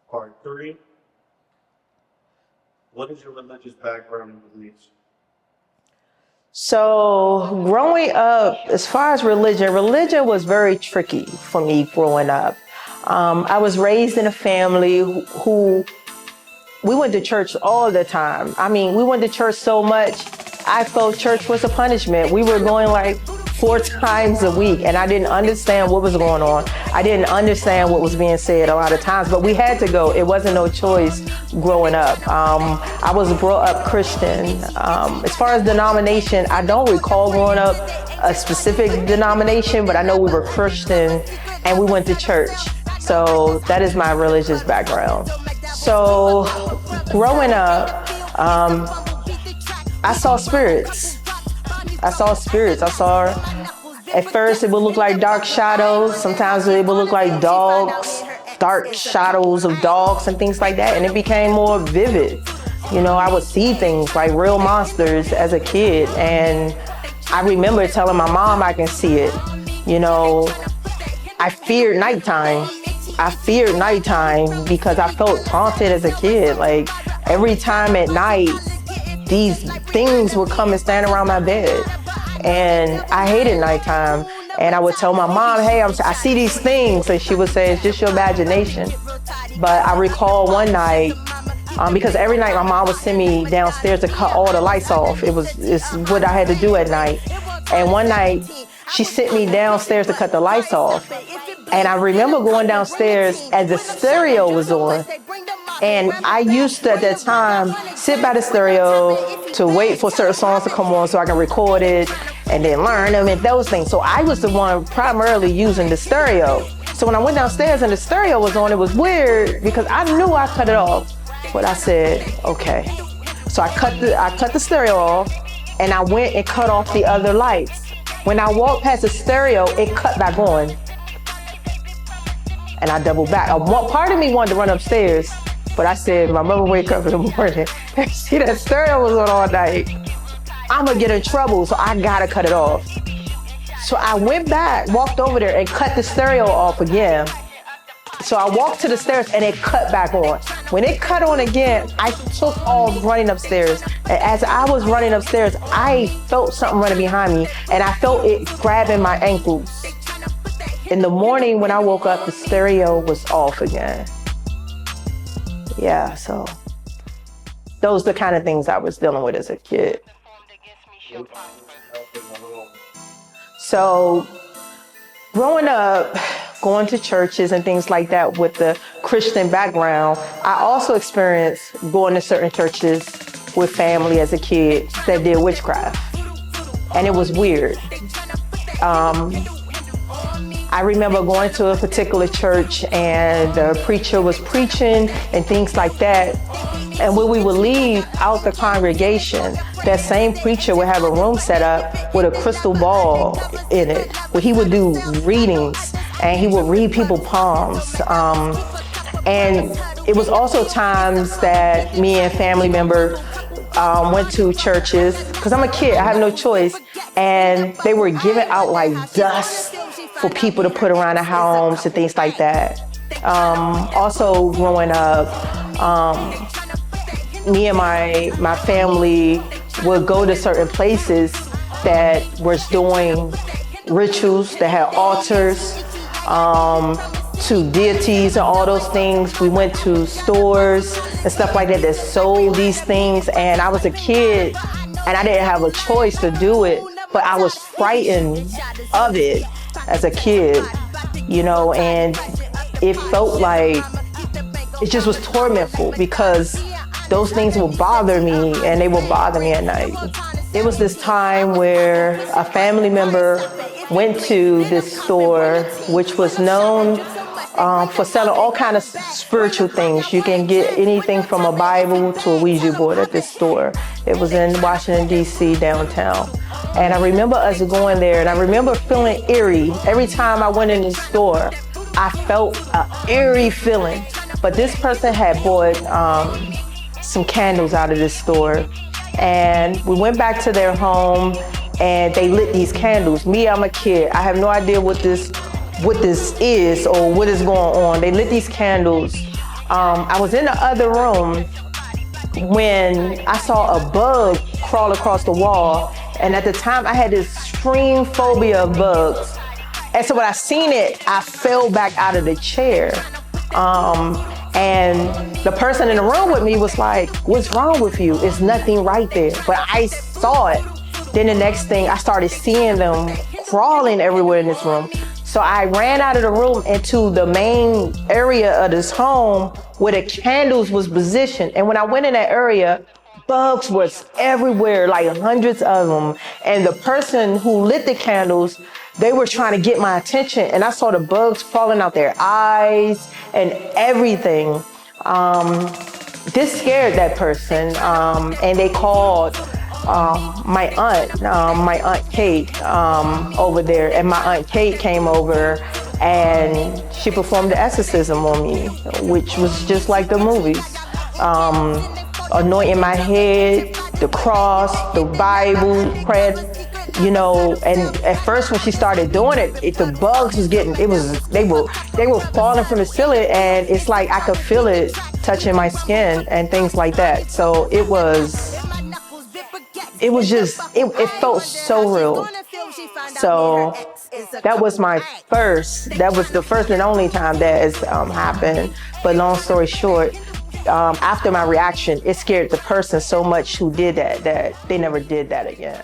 Part 3. What is your religious background and beliefs? So growing up, as far as religion was very tricky for me growing up. I was raised in a family who we went to church all the time. I mean, we went to church so much, I felt church was a punishment. We were going like 4 times a week, and I didn't understand what was going on. I didn't understand what was being said a lot of times, but we had to go. It wasn't no choice growing up. I was brought up Christian. As far as denomination, I don't recall growing up a specific denomination, but I know we were Christian and we went to church. So that is my religious background. So growing up, I saw spirits. I saw, at first it would look like dark shadows. Sometimes it would look like dogs, dark shadows of dogs and things like that. And it became more vivid. You know, I would see things like real monsters as a kid. And I remember telling my mom I can see it. You know, I feared nighttime. Because I felt haunted as a kid. Like every time at night, these things would come and stand around my bed. And I hated nighttime. And I would tell my mom, hey, I see these things. And she would say, it's just your imagination. But I recall one night, because every night my mom would send me downstairs to cut all the lights off. It's what I had to do at night. And one night, she sent me downstairs to cut the lights off. And I remember going downstairs as the stereo was on. And I used to, at that time, sit by the stereo to wait for certain songs to come on so I can record it and then learn them and those things. So I was the one primarily using the stereo. So when I went downstairs and the stereo was on, it was weird because I knew I cut it off. But I said, okay. So I cut the stereo off and I went and cut off the other lights. When I walked past the stereo, it cut back on. And I doubled back. Part of me wanted to run upstairs, but I said, my mother wake up in the morning and see that stereo was on all night. I'm gonna get in trouble, so I gotta cut it off. So I went back, walked over there and cut the stereo off again. So I walked to the stairs and it cut back on. When it cut on again, I took off running upstairs. And as I was running upstairs, I felt something running behind me and I felt it grabbing my ankles. In the morning when I woke up, the stereo was off again. Yeah, so those are the kind of things I was dealing with as a kid. So growing up, going to churches and things like that with the Christian background, I also experienced going to certain churches with family as a kid that did witchcraft. And it was weird. I remember going to a particular church and the preacher was preaching and things like that. And when we would leave out the congregation, that same preacher would have a room set up with a crystal ball in it, where he would do readings and he would read people palms. And it was also times that me and family member went to churches, because I'm a kid, I have no choice, and they were giving out like dust for people to put around the homes and things like that. Also growing up, me and my family would go to certain places that was doing rituals, that had altars to deities and all those things. We went to stores and stuff like that sold these things, and I was a kid and I didn't have a choice to do it, but I was frightened of it as a kid, you know, and it felt like it just was tormentful because those things would bother me and they would bother me at night. It was this time where a family member went to this store, which was known for selling all kinds of spiritual things. You can get anything from a Bible to a Ouija board at this store. It was in Washington, D.C., downtown. And I remember us going there, and I remember feeling eerie. Every time I went in the store, I felt an eerie feeling. But this person had bought some candles out of this store. And we went back to their home, and they lit these candles. Me, I'm a kid. I have no idea what this is or what is going on. They lit these candles I was in the other room when I saw a bug crawl across the wall. And at the time I had this extreme phobia of bugs. And so when I seen it, I fell back out of the chair. And the person in the room with me was like, what's wrong with you? It's nothing right there. But I saw it. Then the next thing, I started seeing them crawling everywhere in this room. So I ran out of the room into the main area of this home where the candles was positioned. And when I went in that area, bugs was everywhere, like hundreds of them. And the person who lit the candles, they were trying to get my attention. And I saw the bugs crawling out their eyes and everything. This scared that person. And they called my aunt Kate over there, and my aunt Kate came over and she performed the exorcism on me, which was just like the movies. Anointing my head, the cross, the Bible, prayer, you know. And at first when she started doing it, the bugs was getting, they were falling from the ceiling, and it's like I could feel it touching my skin and things like that. So it was just, it felt so real. So that was the first and only time that has happened. But long story short, after my reaction, it scared the person so much who did that they never did that again.